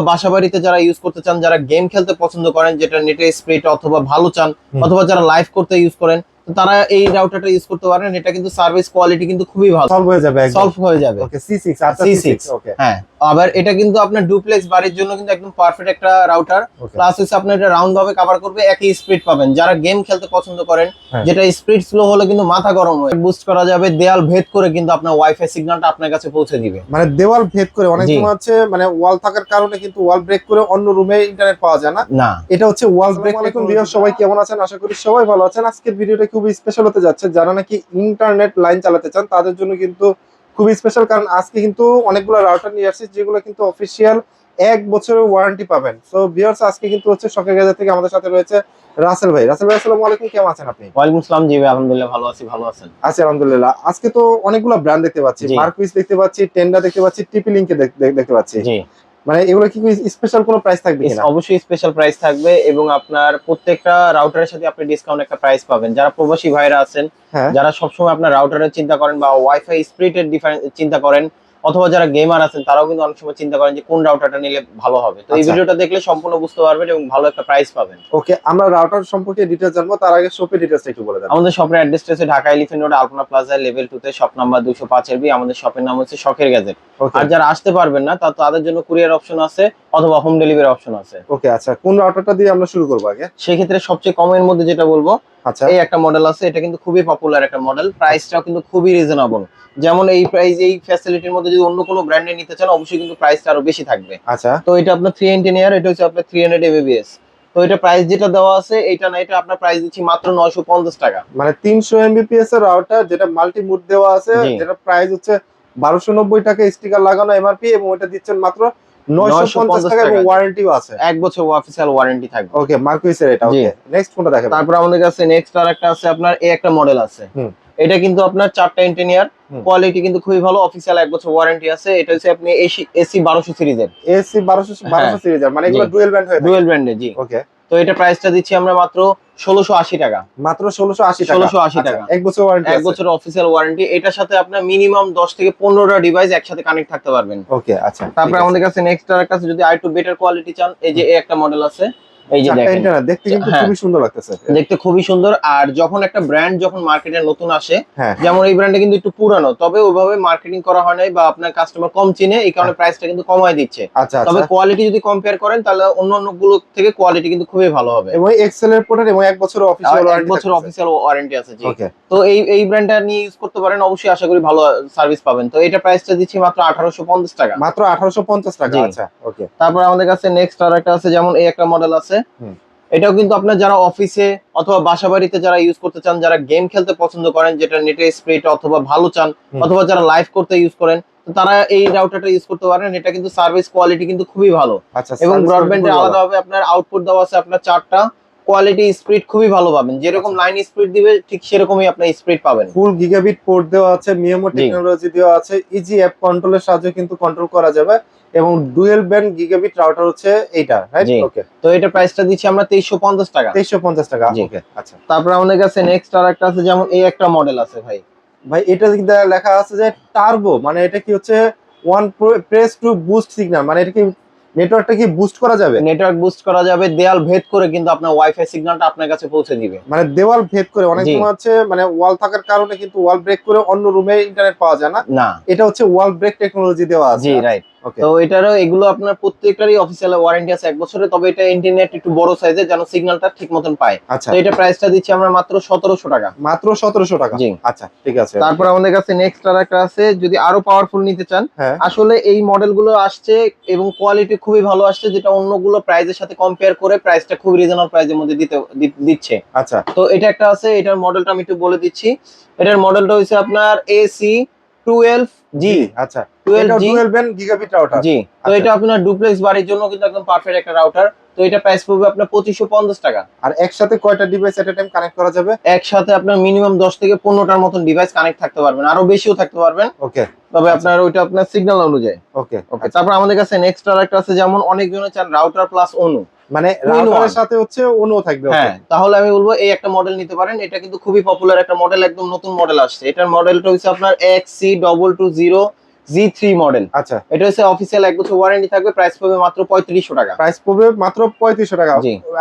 বাসাবাড়িতে যারা ইউজ করতে চান, যারা গেম খেলতে পছন্দ করেন, যেটা নেটের স্পিড অথবা ভালো চান, অথবা যারা লাইভ করতে ইউজ করেন, তো তারা এই রাউটারটা ইউজ করতে পারেন। এটা কিন্তু সার্ভিস কোয়ালিটি কিন্তু খুবই ভালো, সলভ হয়ে যাবে, সলভ হয়ে যাবে। ওকে C6 আচ্ছা C6 ওকে। হ্যাঁ, আবার এটা কিন্তু আপনার ডুপ্লেক্স বাড়ির জন্য কিন্তু একদম পারফেক্ট একটা রাউটার। প্লাস হচ্ছে আপনি এটা রাউন্ড ভাবে কভার করবে, একই স্পিড পাবেন। যারা গেম খেলতে পছন্দ করেন, যেটা স্পিড স্লো হলে কিন্তু মাথা গরম হয়, বুস্ট করা যাবে, দেয়াল ভেদ করে কিন্তু আপনার ওয়াইফাই সিগন্যালটা আপনার কাছে পৌঁছে দিবে। মানে দেওয়াল ভেদ করে, অনেক সময় হচ্ছে মানে ওয়াল থাকার কারণে কিন্তু ওয়াল ব্রেক করে অন্য রুমে ইন্টারনেট পাওয়া যায় না, না এটা হচ্ছে ওয়াল ব্রেক। আসসালামু আলাইকুম, সবাই কেমন আছেন? আশা করি সবাই ভালো আছেন। আজকের ভিডিওটা খুবই স্পেশাল হতে যাচ্ছে। যারা নাকি ইন্টারনেট লাইন চালাতে চান তাদের জন্য কিন্তু খুবই স্পেশাল, কারণ আজকে কিন্তু অনেকগুলো রাউটার নিয়ে আসছি যেগুলো কিন্তু অফিসিয়াল 1 বছরের ওয়ারেন্টি পাবেন। সো ভিউয়ার্স, আজকে কিন্তু হচ্ছে শখের গ্যাজেট থেকে আমাদের সাথে রয়েছে রাসেল ভাই। রাসেল ভাই, আসসালামু আলাইকুম, কেমন আছেন আপনি? ওয়ালাইকুম আসসালাম। জি ভাই, আলহামদুলিল্লাহ ভালো আছি। ভালো আছেন? আছি আলহামদুলিল্লাহ। আজকে তো অনেকগুলো ব্র্যান্ড দেখতে পাচ্ছি, মার্কুইস দেখতে পাচ্ছি, টেন্ডা দেখতে পাচ্ছি, টিপি লিংকে দেখতে পাচ্ছি। জি, মানে এগুলো কি স্পেশাল কোনো প্রাইস থাকবে কিনা? অবশ্যই স্পেশাল প্রাইস থাকবে, এবং আপনার প্রত্যেকটা রাউটারের সাথে আপনি ডিসকাউন্ট একটা প্রাইস পাবেন। যারা প্রবাসী ভাইরা আছেন, যারা সবসময় আপনার রাউটারের চিন্তা করেন বা ওয়াইফাই স্পিডের ডিফারেন্স চিন্তা করেন, অথবা যারা গেমার আছেন তারাও কিন্তু অনেক সময় চিন্তা করেন যে কোন রাউটারটা নিলে ভালো হবে। তো এই ভিডিওটা দেখলে সম্পূর্ণ বুঝতে পারবেন এবং ভালো একটা প্রাইস পাবেন। ওকে, আমরা রাউটার সম্পর্কে ডিটেইলস জানবো, তার আগে শপের ডিটেইলসটা একটু বলে দেন। আমাদের শপের অ্যাড্রেসটা হচ্ছে ঢাকা এলিফ্যান্ট রোড আলপনা প্লাজা লেভেল 2 তে, শপ নাম্বার 205 এর বি। আমাদের শপের নাম হচ্ছে শখের গ্যাজেট। আর যারা আসতে পারবেন না তাদের জন্য কুরিয়ার অপশন আছে অথবা হোম ডেলিভারি অপশন আছে। ওকে আচ্ছা, কোন রাউটারটা দিয়ে আমরা শুরু করব আগে? সেই ক্ষেত্রে সবচেয়ে কমের মধ্যে যেটা বলবো, আচ্ছা এই একটা মডেল আছে, এটা কিন্তু খুবই পপুলার একটা মডেল, প্রাইসটাও কিন্তু খুবই রিজনেবল। যেমন এই প্রাইস, এই ফ্যাসিলিটির মধ্যে যদি অন্য কোনো ব্র্যান্ডে নিতে চান অবশ্যই কিন্তু প্রাইসটা আরো বেশি থাকবে। আচ্ছা, তো এটা আপনার 3 এন্টিনিয়ার, এটা হচ্ছে আপনার 300 Mbps। তো এটা প্রাইস যেটা দেওয়া আছে এটা না, এটা আপনার প্রাইস দিচ্ছি মাত্র 950 টাকা। মানে 300 Mbps এর রাউটার, যেটা মাল্টি মুড দেওয়া আছে, যেটা প্রাইস হচ্ছে 1290 টাকা, স্টিকার লাগানো এমআরপি, এবং এটা দিচ্ছেন মাত্র 950 টাকা, এবং ওয়ারেন্টিও আছে, 1 বছর অফিশিয়াল ওয়ারেন্টি থাকবে। ওকে, মার্কুইস এর এটা। ওকে, নেক্সট কোনটা দেখাবেন? তারপর আমাদের কাছে নেক্সট আরেকটা আছে, আপনার এই একটা মডেল আছে। এটা কিন্তু আপনার 4টা ইঞ্জিনিয়ার, কোয়ালিটি কিন্তু খুবই ভালো, অফিশিয়াল 1 বছর ওয়ারেন্টি আছে। এটা হচ্ছে আপনি এসি 1200 সিরিজের, এসি 1200 সিরিজের, মানে এগুলো ডুয়াল ব্র্যান্ড হয়ে থাকে। ডুয়াল ব্র্যান্ডে, জি। ওকে, তো এটা প্রাইসটা দিচ্ছি আমরা মাত্র 1680 টাকা। মাত্র 1680 টাকা, 1680 টাকা, 1 বছর ওয়ারেন্টি, 1 বছর অফিশিয়াল ওয়ারেন্টি। এটার সাথে আপনার মিনিমাম 10 থেকে 15টা ডিভাইস একসাথে কানেক্ট থাকতে পারবেন। ওকে আচ্ছা, তারপর আমাদের কাছে নেক্সট আরেকটা আছে, যদি আরেকটু বেটার কোয়ালিটি চান, এই যে একটা মডেল আছে, এই যে দেখেন, দেখতে কিন্তু খুবই সুন্দর লাগতেছে, দেখতে খুবই সুন্দর। আর যখন একটা ব্র্যান্ড যখন মার্কেটে নতুন আসে, যেমন এই ব্র্যান্ডটা কিন্তু একটু পুরানো, তবে ওইভাবে মার্কেটিং করা হয় নাই বা আপনার কাস্টমার কম চিনে, এই কারণে প্রাইসটা কিন্তু কমায় দিচ্ছে। তবে কোয়ালিটি যদি কম্পেয়ার করেন তাহলে অন্যান্য গুলো থেকে কোয়ালিটি কিন্তু খুবই ভালো হবে, এবং এক্সেল এর প্রোডাক্ট, এবং 1 বছর অফিশিয়াল ওয়ারেন্টি আছে, জি। তো এই ব্র্যান্ডটা নিয়ে ইউজ করতে পারেন, অবশ্যই আশা করি ভালো সার্ভিস পাবেন। তো এটা প্রাইসটা দিচ্ছি মাত্র 1850 টাকা, মাত্র 1850 টাকা। আচ্ছা ওকে, তারপর আমাদের কাছে নেক্সট আরেকটা আছে, যেমন এই একটা মডেল আছে। এটাও কিন্তু আপনার যারা অফিসে অথবা বাসাবাড়িতে যারা ইউজ করতে চান, যারা গেম খেলতে পছন্দ করেন, যেটা নেটের স্পিড অথবা ভালো চান, অথবা যারা লাইভ করতে ইউজ করেন, তো তারা এই রাউটারটা ইউজ করতে পারেন। এটা কিন্তু সার্ভিস কোয়ালিটি কিন্তু খুবই ভালো, এবং ব্রডব্যান্ডে আলাদাভাবে আপনার আউটপুট দেওয়া আছে, আপনার 4টা কোয়ালিটি স্পিড খুবই ভালো পাবেন। যেরকম লাইন স্পিড দিবে ঠিক সেরকমই আপনি স্পিড পাবেন। ফুল গিগাবিট পোর্ট দেওয়া আছে, মিয়ামো টেকনোলজি দেওয়া আছে, ইজি অ্যাপ কন্ট্রোলের সাহায্যে কিন্তু কন্ট্রোল করা যাবে, এবং ডুয়াল ব্যান্ড গিগাবিট রাউটার হচ্ছে এইটা, রাইট? ওকে, তো এটা প্রাইসটা দিচ্ছি আমরা 2350 টাকা। 2350 টাকা, ওকে আচ্ছা। তারপর আমাদের কাছে নেক্সট আরেকটা আছে, যেমন এই একটা মডেল আছে ভাই। এটা কিন্তু লেখা আছে যে টার্বো, মানে এটা কি হচ্ছে one press two boost signal, মানে এটা কি নেটওয়ার্কটা কি বুস্ট করা যাবে? নেটওয়ার্ক বুস্ট করা যাবে, দেয়াল ভেদ করে কিন্তু আপনার ওয়াইফাই সিগন্যালটা আপনার কাছে পৌঁছে দিবে। মানে দেওয়াল ভেদ করে, অনেক সময় হচ্ছে মানে ওয়াল থাকার কারণে কিন্তু ওয়াল ব্রেক করে অন্য রুমে ইন্টারনেট পাওয়া যায় না, না এটা হচ্ছে ওয়াল ব্রেক টেকনোলজি দেওয়া আছে, জি রাইট। তো এটারও এগুলো আপনার প্রত্যেকটারই অফিসিয়াল ওয়ারেন্টি আছে 1 বছরের, তবে এটা ইন্টারনেট একটু বড় সাইজের যেন সিগন্যালটা ঠিক মতন পায়। তো এটা প্রাইসটা দিচ্ছি আমরা মাত্র 1700 টাকা, মাত্র 1700 টাকা, জি আচ্ছা ঠিক আছে। তারপর আমাদের কাছে নেক্সট আরেকটা আছে, যদি আরো পাওয়ারফুল নিতে চান, আসলে এই মডেলগুলো আসছে এবং কোয়ালিটি খুবই ভালো আসছে, যেটা অন্যগুলো প্রাইসের সাথে কম্পেয়ার করে প্রাইসটা খুব রিজনেবল প্রাইসের মধ্যে দিচ্ছে। আচ্ছা, তো এটা একটা আছে, এটার মডেলটা আমি একটু বলে দিচ্ছি। এটার মডেলটা হচ্ছে আপনার AC12G। আচ্ছা, এটা ডুয়াল ব্যান্ড গিগাবিট রাউটার, জি। তো এটা আপনার ডুপ্লেক্স বাড়ির জন্য কিন্তু একদম পারফেক্ট একটা রাউটার। তো এটা প্রাইস পড়বে আপনার 2550 টাকা। আর একসাথে কয়টা ডিভাইস এট এ টাইম কানেক্ট করা যাবে? একসাথে আপনার মিনিমাম 10 থেকে 15টার মতন ডিভাইস কানেক্ট থাকতে পারবেন, আরো বেশিও থাকতে পারবেন। ওকে, তবে আপনার ওইটা আপনার সিগন্যাল অনুযায়ী। ওকে ওকে, তারপর আমাদের কাছে নেক্সট আরেকটা আছে, যেমন অনেকজনে চান রাউটার প্লাস অনু, মানে রাউটারের সাথে হচ্ছে অনুও থাকবে। হ্যাঁ, তাহলে আমি বলবো এই একটা মডেল নিতে পারেন। এটা কিন্তু খুবই পপুলার একটা মডেল, একদম নতুন মডেল আসছে। এটার মডেলটা হচ্ছে আপনার XC220 G3 মডেল। আচ্ছা, এটা হচ্ছে অফিসিয়াল 1 বছর ওয়ারেন্টি থাকবে, প্রাইস পড়বে মাত্র 3500 টাকা। প্রাইস পড়বে মাত্র 3500 টাকা। জি।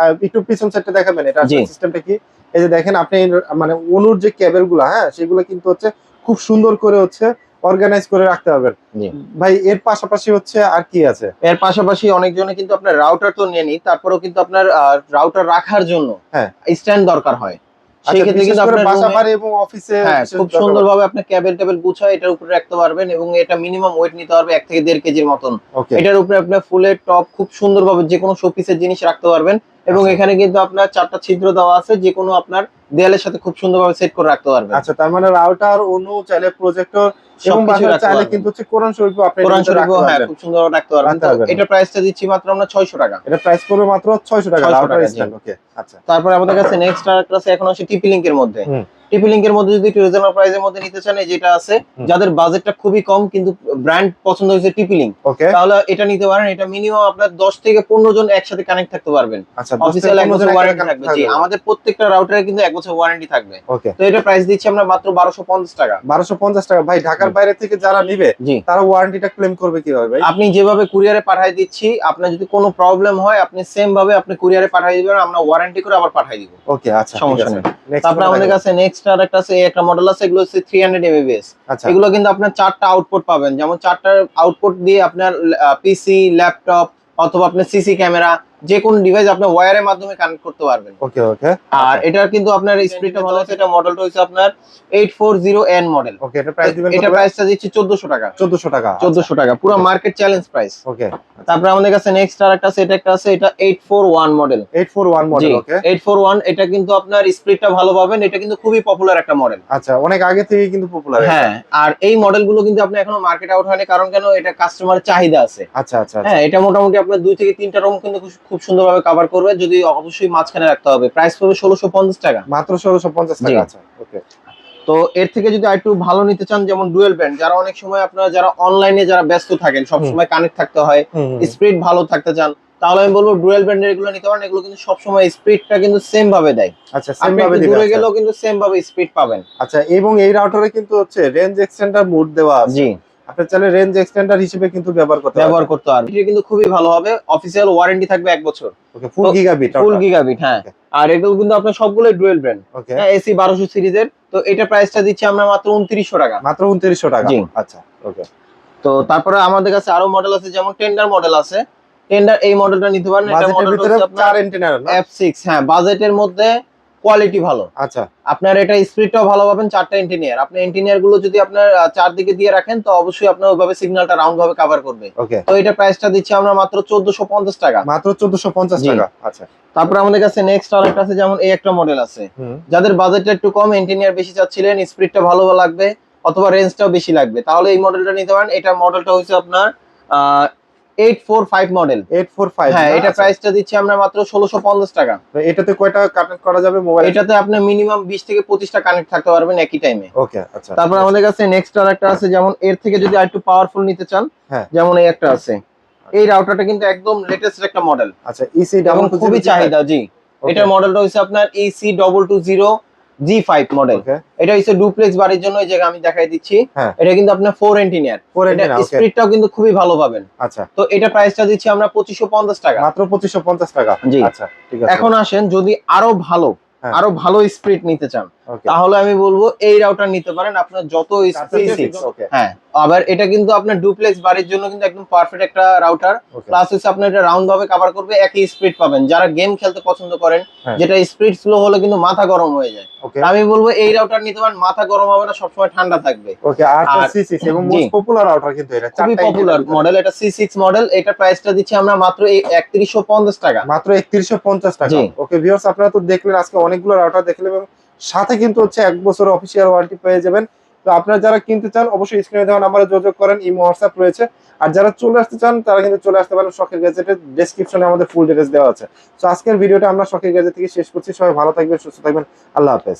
একটু পিছন সাইডটা দেখাবেন, এটা জি। সিস্টেমটা কি? এই যে দেখেন আপনি মানে অনুর যে কেবল গুলা, হ্যাঁ, সেগুলো কিন্তু হচ্ছে খুব সুন্দর করে হচ্ছে অর্গানাইজ করে রাখতে পারবেন। জি ভাই এর পাশাপাশি হচ্ছে আর কি আছে? এর পাশাপাশি অনেকজনে কিন্তু আপনার রাউটার তো নিয়ে নি, তারপরেও কিন্তু আপনার রাউটার রাখার জন্য হ্যাঁ, স্ট্যান্ড দরকার হয়। আচ্ছা, সেই ক্ষেত্রে বিশেষ কিন্তু করে আপনার বাসা রুমে বাড়ি এবং অফিসে খুব সুন্দরভাবে আপনি কেবল টেবিল গুছায় এটার উপরে রাখতে পারবেন, এবং এটা মিনিমাম ওয়েট নিতে পারবে 1 থেকে 1.5 কেজির মতন। ওকে। এটার উপরে আপনার ফুলের টপ খুব সুন্দরভাবে যে কোনো শোপিসের জিনিস রাখতে পারবেন, এবং আচ্ছা। এখানে কিন্তু আপনার 4টা ছিদ্র দেওয়া আছে, যে কোনো আপনার দেয়ালের সাথে খুব সুন্দরভাবে সেট করে রাখতে পারবেন। আচ্ছা, তার মানে রাউটার, অনু, চাইলে প্রজেক্টর এবং সবকিছু বাসায় রাখতে চাইলে পারবেন। কিন্তু হচ্ছে কোরআন শরীফও আপনি কোরআন এটার ভিতরে শরীফও রাখতে পারবেন। খুব সুন্দরভাবে রাখতে পারবেন। রাখতে তো পারবেন। এটা প্রাইসটা দিচ্ছি মাত্র আমরা 600 টাকা। এটা প্রাইস পড়বে মাত্র 600 টাকা 600 রাউটার টাকা, জি। স্ট্যান্ড। ওকে, আচ্ছা। তারপরে আমাদের কাছে নেক্সট আরেকটা আছে, এখন আছে টিপি লিংকের মধ্যে। হুম। টিপি লিংকের মধ্যে যদি একটু রিজনেবল প্রাইসের মধ্যে নিতে চান, এই যেটা আছে, যাদের বাজেটটা খুবই কম কিন্তু ব্র্যান্ড পছন্দ হয়েছে টিপি লিংক, ওকে, তাহলে এটা নিতে পারেন। এটা মিনিমাম আপনার 10 থেকে 15 জন একসাথে কানেক্ট থাকতে পারবেন। আচ্ছা, অফিসিয়াল 1 বছর ওয়ারেন্টি থাকবে। জি, আমাদের প্রত্যেকটা রাউটারে কিন্তু 1 বছর ওয়ারেন্টি থাকবে। ওকে। তো এটা প্রাইস দিচ্ছি আমরা মাত্র 1250 টাকা। 1250 টাকা। ভাই ঢাকার বাইরে থেকে যারা নিবে জি, তারা ওয়ারেন্টিটা ক্লেম করবে কিভাবে ভাই? আপনি যেভাবে কুরিয়ারে পাঠিয়ে দিচ্ছি, আপনার যদি কোনো প্রবলেম হয় আপনি সেম ভাবে আপনি কুরিয়ারে পাঠিয়ে দিবেন, আমরা ওয়ারেন্টি করে আবার পাঠিয়ে দিব। ওকে, আচ্ছা, ঠিক সমস্যা আছে। নেই। নেক্সট তারপরে আমাদের কাছে নেক্সট আর একটা আছে, একটা মডেল আছে, এগুলো হচ্ছে 300 mAh। আচ্ছা, এগুলো কিন্তু আপনার 4টা আউটপুট পাবেন, যেমন 4টা আউটপুট দিয়ে আপনার পিসি, ল্যাপটপ অথবা আপনার সিসি ক্যামেরা, যে কোনো ডিভাইস আপনার ওয়্যারের মাধ্যমে কানেক্ট করতে পারবেন। ওকে, ওকে। আর এটার কিন্তু আপনার স্পিডটা ভালো আছে। এটা মডেলটা হচ্ছে আপনার 840N মডেল। ওকে, এটা প্রাইস দিবেন কত? এটা প্রাইসটা দিচ্ছি 1400 টাকা। 1400 টাকা। 1400 টাকা, পুরো মার্কেট চ্যালেঞ্জ প্রাইস। ওকে। তারপরে আমাদের কাছে নেক্সট আর একটা আছে, এটা একটা আছে, এটা 841 মডেল। 841 মডেল। ওকে, 841, এটা কিন্তু আপনার স্পিডটা ভালো পাবেন। এটা কিন্তু খুবই পপুলার একটা মডেল। আচ্ছা, অনেক আগে থেকে কিন্তু পপুলার। হ্যাঁ, আর এই মডেলগুলো কিন্তু আপনি এখনো মার্কেট আউট হয়নি, কারণ কেন, এটা কাস্টমারের চাহিদা আছে। আচ্ছা, আচ্ছা। হ্যাঁ, এটা মোটামুটি আপনার 2 থেকে 3টা রুম কিন্তু খুব সুন্দরভাবে কভার করবে, যদি অবশ্যই মাঝখানে রাখতে হবে। প্রাইস পড়বে 1650 টাকা। মাত্র 1650 টাকা। আচ্ছা, ওকে। তো এর থেকে যদি আরেকটু ভালো নিতে চান, যেমন ডুয়েল ব্যান্ড, যারা অনেক সময় আপনারা যারা অনলাইনে যারা ব্যস্ত থাকেন, সব সময় কানেক্ট থাকতে হয়, স্পিড ভালো থাকতে চান, তাহলে আমি বলবো ডুয়েল ব্যান্ডের এগুলো নিতে পারেন। এগুলো কিন্তু সব সময় স্পিডটা কিন্তু সেম ভাবে দেয়। আচ্ছা, সেম আপনি ভাবে একটু দিবে। দূরে আচ্ছা, গেলেও কিন্তু সেম ভাবে স্পিড পাবেন। আচ্ছা, এবং এই রাউটারে কিন্তু হচ্ছে রেঞ্জ এক্সটেন্ডার মোড দেওয়া আছে। জি, আপনি চাইলে রেঞ্জ এক্সটেন্ডার হিসেবে কিন্তু ব্যবহার করতে পারবেন। এটা কিন্তু খুবই ভালো হবে। অফিসিয়াল ওয়ারেন্টি থাকবে 1 বছর। ওকে, ফুল গিগাবিট। ফুল গিগাবিট, হ্যাঁ। আর এগুলো কিন্তু আপনার সবগুলোই ডুয়েল ব্র্যান্ড। ওকে, হ্যাঁ, এসি 1200 সিরিজের। তো এটা প্রাইসটা দিচ্ছি আমরা মাত্র 2900 টাকা। মাত্র 2900 টাকা। জি। আচ্ছা, ওকে। তো তারপরে আমাদের কাছে আরো মডেল আছে, যেমন টেন্ডার মডেল আছে। টেন্ডার এই মডেলটা নিতে পারেন। এটা বাজেটের মডেলটা ভিতরে হচ্ছে আপনার 4 এন্টেনার না? F6। হ্যাঁ, বাজেটের মধ্যে কোয়ালিটি ভালো। আচ্ছা, আপনার এটা স্পিডটাও ভালো পাবেন। 4টা ইঞ্জিনিয়ার, আপনি ইঞ্জিনিয়ার গুলো যদি আপনার চারদিকে দিয়ে রাখেন, তো অবশ্যই আপনার ওইভাবে সিগন্যালটা রাউন্ড ভাবে কভার করবে। ওকে। তো এটা প্রাইসটা দিচ্ছি আমরা মাত্র 1450 টাকা। মাত্র 1450 জি। টাকা। আচ্ছা, তারপরে আমাদের কাছে নেক্সট আরেকটা আছে, যেমন এই একটা মডেল আছে, যাদের বাজেটটা একটু কম, ইঞ্জিনিয়ার বেশি চাচ্ছিলেন, স্পিডটা ভালো লাগবে অথবা রেঞ্জটাও বেশি লাগবে, তাহলে এই মডেলটা নিতে পারেন। এটা মডেলটা হচ্ছে আপনার 845 মডেল। 845। হ্যাঁ, এটা প্রাইসটা দিচ্ছি আমরা মাত্র 1650 টাকা। তো এটাতে কয়টা কানেক্ট করা যাবে মোবাইল? এটাতে আপনি মিনিমাম 20 থেকে 25টা কানেক্ট থাকতে পারবেন একই টাইমে। ওকে, আচ্ছা। তারপর আমাদের কাছে নেক্সট আরেকটা আছে, যেমন এর থেকে যদি আরেকটু পাওয়ারফুল নিতে চান, হ্যাঁ, যেমন এই একটা আছে। এই রাউটারটা কিন্তু একদম লেটেস্ট একটা মডেল। আচ্ছা, ইসি এবং 220 খুবই চাহিদা। জি, এটার মডেলটা হচ্ছে আপনার EC220 G5 মডেল। এটা হচ্ছে ডুপ্লেক্স বাড়ির জন্য, এই জায়গা আমি দেখাই দিচ্ছি। হ্যাঁ, এটা কিন্তু আপনার 4 এন্টিনিয়ার। এটা ওকে। স্পিডটাও কিন্তু খুবই ভালো পাবেন। আচ্ছা, তো এটা প্রাইসটা দিচ্ছি আমরা 2550 টাকা। মাত্র 2550 টাকা। জি। আচ্ছা, ঠিক আছে। এখন আসেন, যদি আরো ভালো স্পিড নিতে চান, ওকে, তাহলে আমি বলবো এই রাউটার নিতে পারেন। আপনার যত স্পিড, ওকে, হ্যাঁ, আবার এটা কিন্তু আপনার ডুপ্লেক্স বাড়ির জন্য কিন্তু একদম পারফেক্ট একটা রাউটার। ওকে। প্লাস হচ্ছে আপনার এটা রাউন্ড ভাবে কভার করবে, একই স্পিড পাবেন। যারা গেম খেলতে পছন্দ করেন, হ্যাঁ, যেটা স্পিড স্লো হলে কিন্তু মাথা গরম হয়ে যায়, ওকে, আমি বলবো এই রাউটার নিতে পারেন। মাথা গরম হবে না, সবসময় ঠান্ডা থাকবে। ওকে। আর আর C6 এবং জি, মোস্ট পপুলার রাউটার কিন্তু এটা। খুবই 4টা পপুলার মডেল। এটা C6 মডেল। এটা প্রাইসটা দিচ্ছি আমরা মাত্র 3150 টাকা। মাত্র 3150 টাকা। জি। ওকে ভিউয়ার্স, আপনারা তো দেখলেন আজকে অনেকগুলো রাউটার দেখলেন, এবং সাথে কিন্তু হচ্ছে 1 বছর অফিসিয়াল ওয়ারেন্টি পেয়ে যাবেন। তো আপনারা যারা কিনতে চান অবশ্যই স্ক্রিনে দেওয়া নাম্বারে যোগাযোগ করেন, ইমো হোয়াটসঅ্যাপ রয়েছে। আর যারা চলে আসতে চান তারা কিন্তু চলে আসতে পারেন শখের গ্যাজেটের ডেসক্রিপশনে, আমাদের ফুল ডিটেইলস দেওয়া আছে। তো আজকের ভিডিওটা আমরা শখের গ্যাজেট থেকে শেষ করছি। সবাই ভালো থাকবেন, সুস্থ থাকবেন। আল্লাহ হাফেজ।